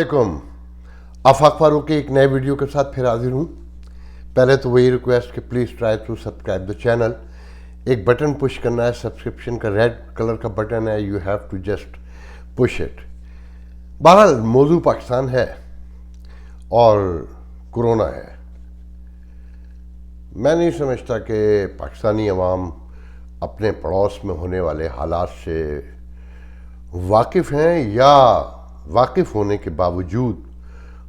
अस्सलामुअलैकुम। आफाक फारूक के एक नए वीडियो के साथ फिर हाजिर हूँ। पहले तो वही रिक्वेस्ट कि please try to subscribe the channel. एक बटन पुश करना है, सब्सक्रिप्शन का रेड कलर का बटन है, you have to just push it. बहरहाल मौजू पाकिस्तान है और कोरोना है। मैं नहीं समझता कि पाकिस्तानी अवाम अपने पड़ोस में होने वाले हालात से वाकिफ़ हैं या वाकिफ़ होने के बावजूद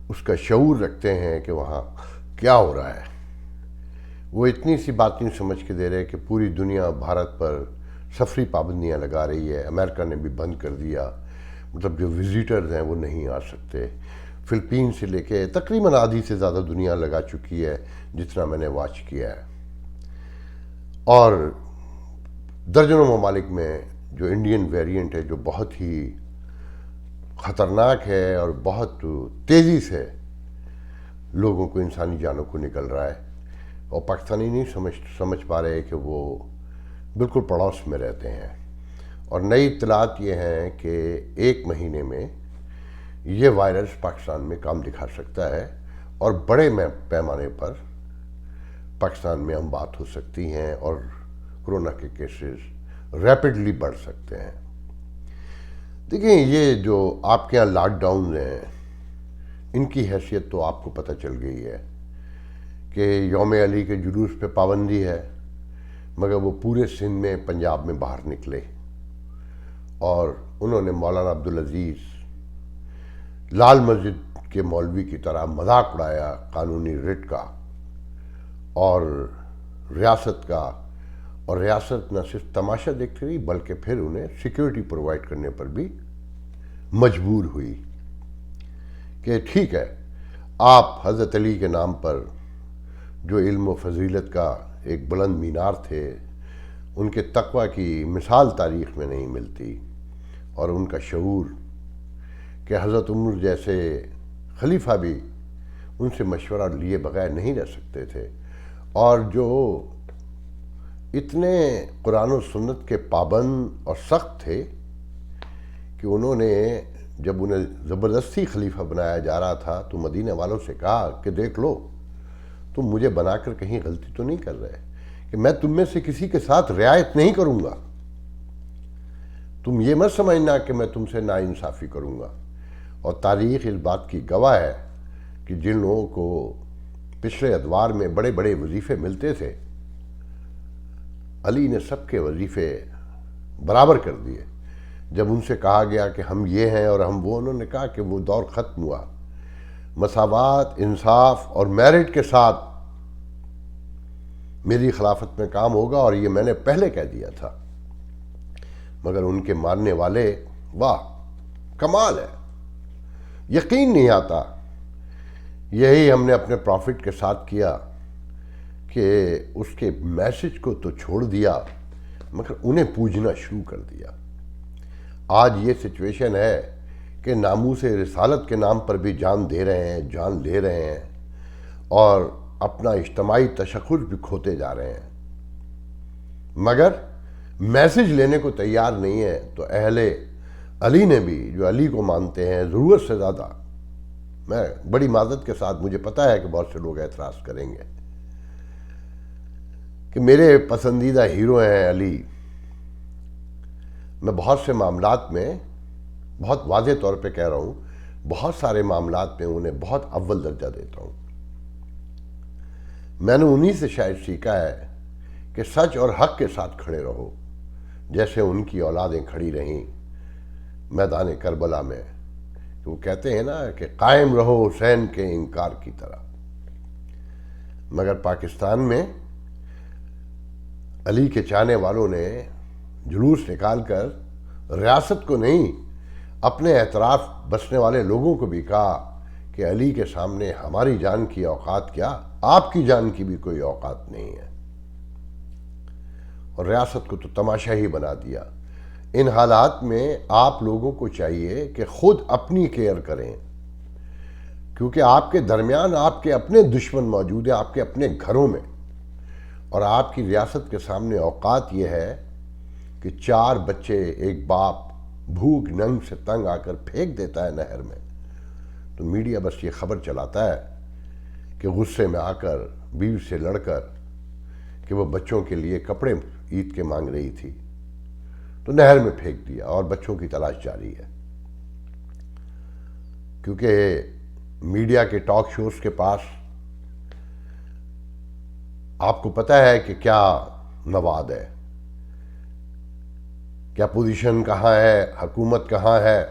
उसका शऊर रखते हैं कि वहाँ क्या हो रहा है। वो इतनी सी बात नहीं समझ के दे रहे कि पूरी दुनिया भारत पर सफरी पाबंदियाँ लगा रही है। अमेरिका ने भी बंद कर दिया, मतलब जो विजिटर्स हैं वो नहीं आ सकते। फ़िलिपीन से लेके तकरीबन आधी से ज़्यादा दुनिया लगा चुकी है जितना मैंने वॉच किया है। और दर्जनों ममालिक में जो इंडियन वेरिएंट है जो बहुत ही ख़तरनाक है और बहुत तेज़ी से लोगों को, इंसानी जानों को निकल रहा है, और पाकिस्तानी नहीं समझ पा रहे कि वो बिल्कुल पड़ोस में रहते हैं। और नई इत्तलात ये हैं कि 1 महीने में ये वायरस पाकिस्तान में काम दिखा सकता है और बड़े पैमाने पर पाकिस्तान में हम बात हो सकती हैं और कोरोना के केसेस रैपिडली बढ़ सकते हैं। देखिए, ये जो आपके यहाँ लॉकडाउन हैं, इनकी हैसियत तो आपको पता चल गई है कि यौम अली के जुलूस पे पाबंदी है, मगर वो पूरे सिंध में, पंजाब में बाहर निकले और उन्होंने मौलाना अब्दुल अजीज़ लाल मस्जिद के मौलवी की तरह मजाक उड़ाया कानूनी रिट का और रियासत का। और रियासत न सिर्फ तमाशा देखती रही बल्कि फिर उन्हें सिक्योरिटी प्रोवाइड करने पर भी मजबूर हुई कि ठीक है, आप हज़रत अली के नाम पर जो इल्म व फजीलत का एक बुलंद मीनार थे, उनके तकवा की मिसाल तारीख़ में नहीं मिलती, और उनका शऊर कि हज़रत उमर जैसे खलीफा भी उनसे मशवरा लिए बगैर नहीं रह सकते थे, और जो इतने कुरान और सुन्नत के पाबंद और सख्त थे कि उन्होंने जब उन्हें ज़बरदस्ती खलीफा बनाया जा रहा था तो मदीने वालों से कहा कि देख लो, तुम मुझे बनाकर कहीं गलती तो नहीं कर रहे कि मैं तुम में से किसी के साथ रियायत नहीं करूँगा। तुम ये मत समझना कि मैं तुमसे नाइंसाफ़ी करूँगा। और तारीख़ इस बात की गवाह है कि जिन लोगों को पिछले अदवार में बड़े बड़े वजीफ़े मिलते थे, अली ने सबके वजीफ़े बराबर कर दिए। जब उनसे कहा गया कि हम ये हैं और हम वो, उन्होंने कहा कि वो दौर ख़त्म हुआ। मसावात, इंसाफ और मेरिट के साथ मेरी खिलाफत में काम होगा, और ये मैंने पहले कह दिया था। मगर उनके मानने वाले, वाह कमाल है, यकीन नहीं आता। यही हमने अपने प्रॉफिट के साथ किया कि उसके मैसेज को तो छोड़ दिया मगर उन्हें पूजना शुरू कर दिया। आज ये सिचुएशन है कि नामूसे रिसालत के नाम पर भी जान दे रहे हैं, जान ले रहे हैं, और अपना इज्तिमाई तशक्कुर भी खोते जा रहे हैं, मगर मैसेज लेने को तैयार नहीं है। तो अहले अली ने भी, जो अली को मानते हैं ज़रूरत से ज़्यादा, मैं बड़ी माज़रत के साथ, मुझे पता है कि बहुत से लोग एतराज़ करेंगे कि मेरे पसंदीदा हीरो हैं अली, मैं बहुत से मामलात में, बहुत वाज़े तौर पे कह रहा हूँ, बहुत सारे मामलात में उन्हें बहुत अव्वल दर्जा देता हूँ। मैंने उन्हीं से शायद सीखा है कि सच और हक़ के साथ खड़े रहो, जैसे उनकी औलादें खड़ी रहीं मैदान करबला में। वो कहते हैं ना कि कायम रहो हुसैन के इनकार की तरह। मगर पाकिस्तान में अली के चाहने वालों ने जुलूस निकाल कर रियासत को नहीं, अपने एतराफ़ बसने वाले लोगों को भी कहा कि अली के सामने हमारी जान की औकात क्या, आपकी जान की भी कोई औकात नहीं है। और रियासत को तो तमाशा ही बना दिया। इन हालात में आप लोगों को चाहिए कि खुद अपनी केयर करें, क्योंकि आपके दरमियान आपके अपने दुश्मन मौजूद हैं, आपके अपने घरों में। और आपकी रियासत के सामने औकात यह है कि 4 बच्चे एक बाप भूख नंग से तंग आकर फेंक देता है नहर में, तो मीडिया बस ये खबर चलाता है कि गुस्से में आकर बीवी से लड़कर कि वो बच्चों के लिए कपड़े ईद के मांग रही थी तो नहर में फेंक दिया और बच्चों की तलाश जारी है। क्योंकि मीडिया के टॉक शोज के पास आपको पता है कि क्या मवाद है, क्या पोजीशन कहाँ है, हुकूमत कहाँ है।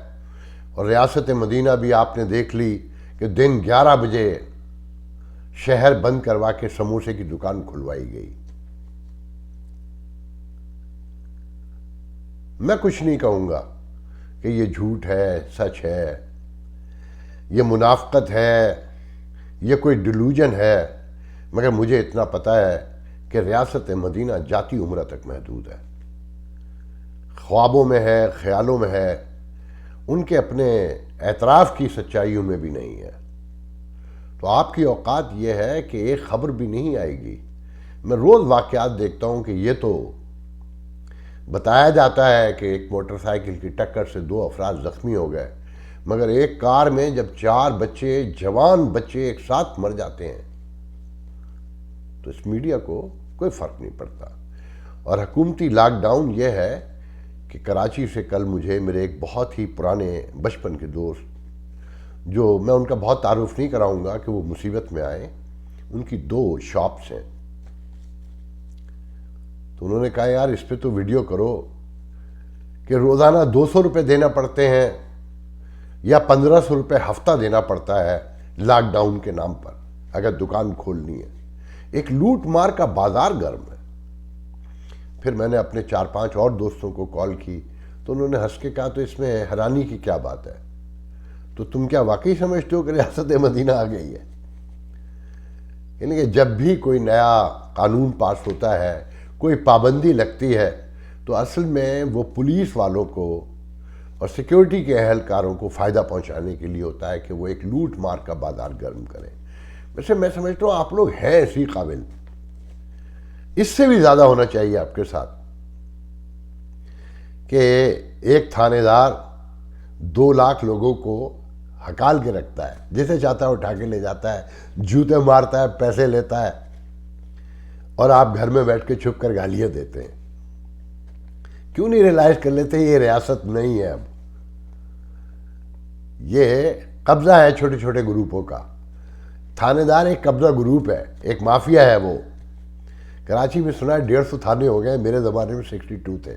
और रियासत मदीना भी आपने देख ली कि दिन 11 बजे शहर बंद करवा के समोसे की दुकान खुलवाई गई। मैं कुछ नहीं कहूँगा कि ये झूठ है, सच है, ये मुनाफकत है, ये कोई डिलूजन है, मगर मुझे इतना पता है कि रियासत मदीना जाती उम्र तक महदूद है, ख्वाबों में है, ख्यालों में है, उनके अपने एतराफ़ की सच्चाइयों में भी नहीं है। तो आपकी औकात ये है कि एक खबर भी नहीं आएगी। मैं रोज़ वाक़यात देखता हूँ कि ये तो बताया जाता है कि एक मोटरसाइकिल की टक्कर से 2 अफराद ज़ख्मी हो गए, मगर एक कार में जब 4 बच्चे, जवान बच्चे एक साथ मर जाते हैं तो इस मीडिया को कोई फ़र्क नहीं पड़ता। और हुकूमती लॉकडाउन ये है कि कराची से कल मुझे मेरे एक बहुत ही पुराने बचपन के दोस्त, जो मैं उनका बहुत तारुफ नहीं कराऊंगा कि वो मुसीबत में आए, उनकी 2 शॉप्स हैं, तो उन्होंने कहा यार इस पे तो वीडियो करो कि रोज़ाना 200 रुपये देना पड़ते हैं या 1500 रुपये हफ्ता देना पड़ता है लॉकडाउन के नाम पर अगर दुकान खोलनी है। एक लूट मार का बाजार गर्म है। फिर मैंने अपने 4-5 और दोस्तों को कॉल की तो उन्होंने हंस के कहा तो इसमें हैरानी की क्या बात है, तो तुम क्या वाकई समझते हो कि रियासत मदीना आ गई है? यानी कि जब भी कोई नया कानून पास होता है, कोई पाबंदी लगती है, तो असल में वो पुलिस वालों को और सिक्योरिटी के अहलकारों को फ़ायदा पहुंचाने के लिए होता है कि वो एक लूट मार का बाजार गर्म करें। वैसे मैं समझता हूँ आप लोग हैं इसी काबिल, इससे भी ज़्यादा होना चाहिए आपके साथ कि एक थानेदार 2 लाख लोगों को हकाल के रखता है, जिसे चाहता है उठा के ले जाता है, जूते मारता है, पैसे लेता है, और आप घर में बैठ के छुप कर गालियां देते हैं। क्यों नहीं रियलाइज कर लेते ये रियासत नहीं है, अब ये कब्जा है छोटे छोटे ग्रुपों का। थानेदार एक कब्जा ग्रुप है, एक माफिया है। वो कराची में सुना है 150 थाने हो गए, मेरे ज़माने में 62 थे।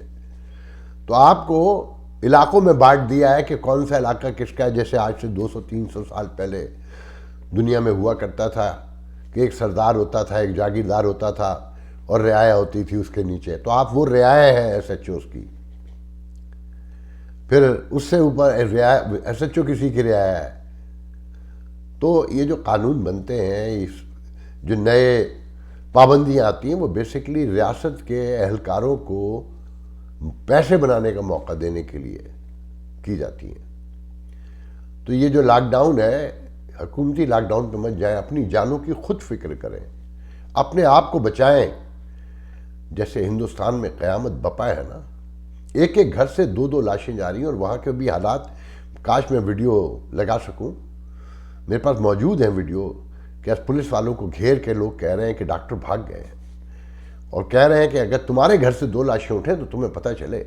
तो आपको इलाकों में बांट दिया है कि कौन सा इलाका किसका है। जैसे आज से 200-300 साल पहले दुनिया में हुआ करता था कि एक सरदार होता था, एक जागीरदार होता था और रियाया होती थी उसके नीचे। तो आप वो रियाया हैं SHOs की, फिर उससे ऊपर SHO किसी की रियाया है। तो ये जो कानून बनते हैं, इस जो नए पाबंदियाँ आती हैं, वो बेसिकली रियासत के अहलकारों को पैसे बनाने का मौका देने के लिए की जाती हैं। तो ये जो लॉकडाउन है, हुकूमती लॉकडाउन पे मत जाएं, अपनी जानों की खुद फिक्र करें, अपने आप को बचाएं। जैसे हिंदुस्तान में क़यामत बपा है ना, एक एक घर से 2-2 लाशें जा रही हैं, और वहाँ के भी हालात, काश मैं वीडियो लगा सकूं, मेरे पास मौजूद है वीडियो, कि पुलिस वालों को घेर के लोग कह रहे हैं कि डॉक्टर भाग गए हैं, और कह रहे हैं कि अगर तुम्हारे घर से 2 लाशें उठें तो तुम्हें पता चले।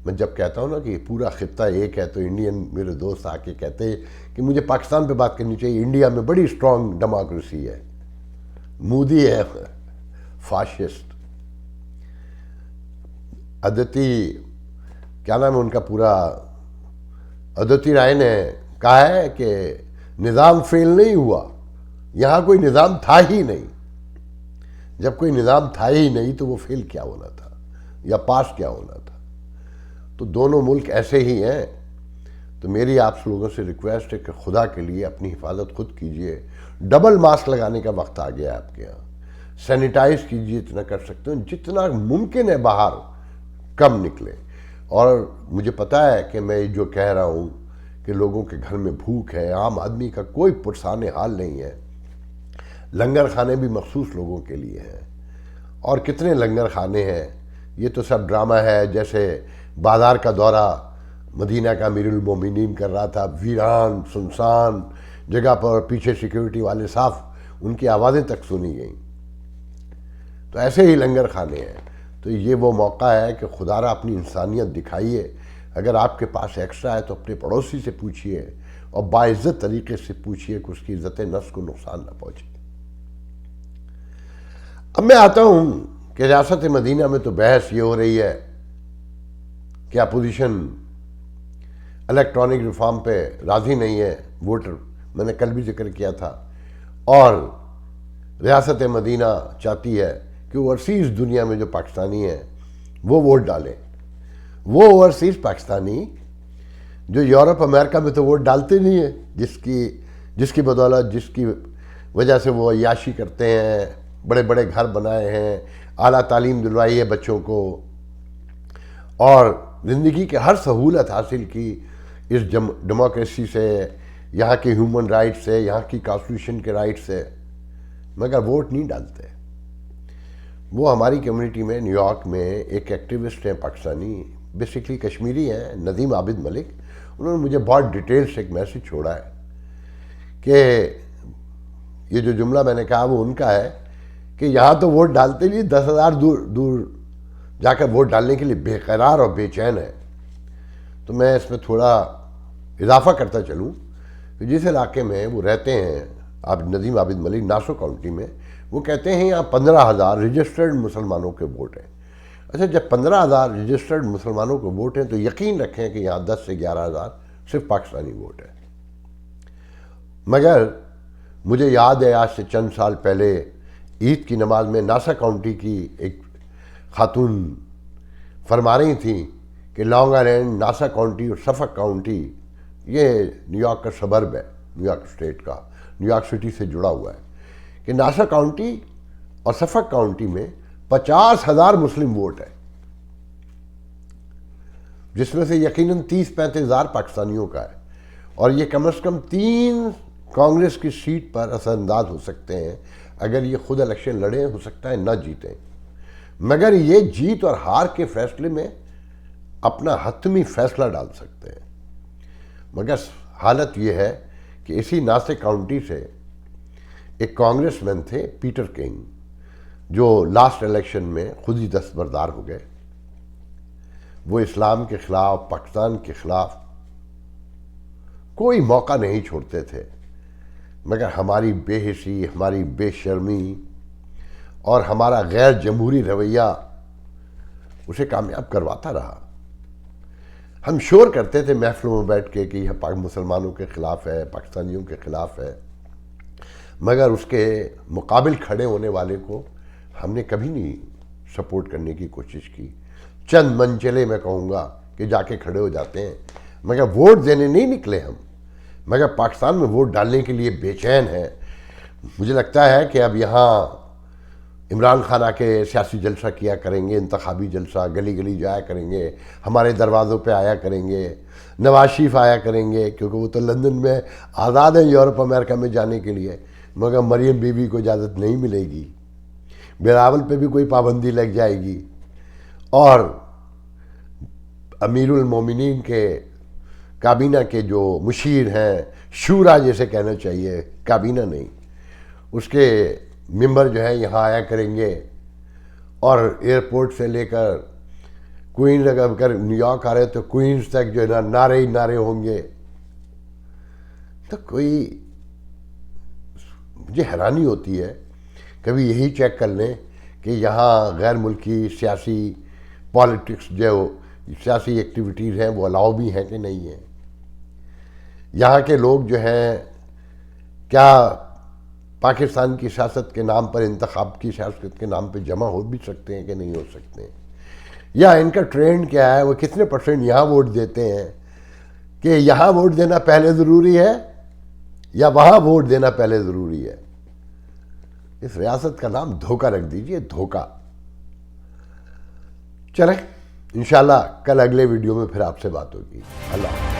मैं जब कहता हूँ ना कि पूरा खित्ता एक है, तो इंडियन मेरे दोस्त आके कहते हैं कि मुझे पाकिस्तान पे बात करनी चाहिए, इंडिया में बड़ी स्ट्रांग डेमोक्रेसी है, मोदी है फाशिस्ट। अदिति, क्या नाम है उनका पूरा, अदिति राय ने कहा है कि निज़ाम फेल नहीं हुआ, यहाँ कोई निज़ाम था ही नहीं। जब कोई निज़ाम था ही नहीं तो वो फेल क्या होना था या पास क्या होना था। तो दोनों मुल्क ऐसे ही हैं। तो मेरी आप लोगों से रिक्वेस्ट है कि खुदा के लिए अपनी हिफाजत खुद कीजिए। डबल मास्क लगाने का वक्त आ गया है आपके यहाँ, सैनिटाइज कीजिए जितना कर सकते हो, जितना मुमकिन है बाहर कम निकले। और मुझे पता है कि मैं जो कह रहा हूँ कि लोगों के घर में भूख है, आम आदमी का कोई पुरसाने हाल नहीं है। लंगर खाने भी मखसूस लोगों के लिए हैं, और कितने लंगर खाने हैं, ये तो सब ड्रामा है। जैसे बाजार का दौरा मदीना का अमीरुल मोमिनीन कर रहा था, वीरान सुनसान जगह पर, पीछे सिक्योरिटी वाले साफ, उनकी आवाज़ें तक सुनी गई। तो ऐसे ही लंगर खाने हैं। तो ये वो मौका है कि खुदारा अपनी इंसानियत दिखाइए। अगर आपके पास एक्स्ट्रा है तो अपने पड़ोसी से पूछिए और बाइज्जत तरीके से पूछिए कि उसकी इज्जत नफ्स को नुकसान ना पहुंचे। अब मैं आता हूं कि रियासत मदीना में तो बहस ये हो रही है कि अपोजिशन इलेक्ट्रॉनिक रिफॉर्म पे राजी नहीं है, वोटर, मैंने कल भी जिक्र किया था, और रियासत मदीना चाहती है कि ओवरसीज़ दुनिया में जो पाकिस्तानी हैं वो वोट डालें। वो ओवरसीज़ पाकिस्तानी जो यूरोप अमेरिका में तो वोट डालते नहीं है, जिसकी बदौलत, जिसकी वजह से वो अय्याशी करते हैं, बड़े बड़े घर बनाए हैं, आला तालीम दिलवाई है बच्चों को, और ज़िंदगी के हर सहूलत हासिल की इस डेमोक्रेसी से, यहाँ के ह्यूमन राइट्स से, यहाँ की कॉन्स्टिट्यूशन के राइट्स से, मगर वोट नहीं डालते। वो हमारी कम्युनिटी में न्यूयॉर्क में एक एक्टिविस्ट हैं पाकिस्तानी, बेसिकली कश्मीरी हैं, नदीम आबिद मलिक। उन्होंने मुझे बहुत डिटेल से एक मैसेज छोड़ा है कि ये जो जुमला मैंने कहा वो उनका है कि यहाँ तो वोट डालते नहीं, 10,000 दूर जाकर वोट डालने के लिए बेकरार और बेचैन है। तो मैं इसमें थोड़ा इजाफा करता चलूँ कि जिस इलाके में वो रहते हैं, आप नदीम आबिद मलिक, नासो काउंटी में, वो कहते हैं यहाँ 15,000 रजिस्टर्ड मुसलमानों के वोट हैं। अच्छा, जब 15,000 रजिस्टर्ड मुसलमानों के वोट हैं तो यकीन रखें कि यहाँ 10 से 11,000 सिर्फ पाकिस्तानी वोट है। मगर मुझे याद है आज से चंद साल पहले ईद की नमाज में नासा काउंटी की एक खातून फरमा रही थी कि लॉन्ग आइलैंड, नासा काउंटी और सफक काउंटी, ये न्यूयॉर्क का सबर्ब है, न्यूयॉर्क स्टेट का, न्यूयॉर्क सिटी से जुड़ा हुआ है, कि नासा काउंटी और सफक काउंटी में 50,000 मुस्लिम वोट है, जिसमें से यकीनन 30-35 हज़ार पाकिस्तानियों का है, और ये कम से कम 3 कांग्रेस की सीट पर असरअंदाज हो सकते हैं। अगर ये खुद इलेक्शन लड़े, हो सकता है न जीतें, मगर ये जीत और हार के फैसले में अपना हतमी फैसला डाल सकते हैं। मगर हालत ये है कि इसी नासे काउंटी से एक कांग्रेसमैन थे, पीटर किंग, जो लास्ट इलेक्शन में खुद ही दस्तबरदार हो गए। वो इस्लाम के ख़िलाफ़, पाकिस्तान के ख़िलाफ़ कोई मौका नहीं छोड़ते थे, मगर हमारी बेहिसी, हमारी बेशर्मी और हमारा गैर जमहूरी रवैया उसे कामयाब करवाता रहा। हम शोर करते थे महफिलों में बैठ के कि यह मुसलमानों के ख़िलाफ़ है, पाकिस्तानियों के ख़िलाफ़ है, मगर उसके मुकाबिल खड़े होने वाले को हमने कभी नहीं सपोर्ट करने की कोशिश की। चंद मंचले मैं कहूँगा कि जाके खड़े हो जाते हैं, मगर वोट देने नहीं निकले हम, मगर पाकिस्तान में वोट डालने के लिए बेचैन है। मुझे लगता है कि अब यहाँ इमरान खान आके सियासी जलसा किया करेंगे, इंतखाबी जलसा, गली गली जाया करेंगे, हमारे दरवाज़ों पे आया करेंगे, नवाज शरीफ आया करेंगे, क्योंकि वो तो लंदन में आज़ाद है यूरोप अमेरिका में जाने के लिए, मगर मरियम बीबी को इजाज़त नहीं मिलेगी, बिलावल पे भी कोई पाबंदी लग जाएगी, और अमीरुल मोमिनीन के काबीना के जो मुशीर हैं, शूरा जैसे कहना चाहिए, काबीना नहीं, उसके मेंबर जो है यहाँ आया करेंगे, और एयरपोर्ट से लेकर क्वींस, अगर न्यूयॉर्क आ रहे तो क्वींस तक जो है ना नारे ही नारे होंगे। तो कोई, मुझे हैरानी होती है, कभी यही चेक कर लें कि यहाँ गैर मुल्की सियासी पॉलिटिक्स, जो सियासी एक्टिविटीज़ हैं वो अलाउ भी हैं कि नहीं है। यहाँ के लोग जो हैं क्या पाकिस्तान की सियासत के नाम पर, इंतखाब की सियासत के नाम पर जमा हो भी सकते हैं कि नहीं हो सकते हैं, या इनका ट्रेंड क्या है, वो कितने % यहाँ वोट देते हैं, कि यहाँ वोट देना पहले ज़रूरी है या वहाँ वोट देना पहले ज़रूरी है। इस रियासत का नाम धोखा रख दीजिए, धोखा। चलें, इंशाल्लाह कल अगले वीडियो में फिर आपसे बात होगी। अल्लाह।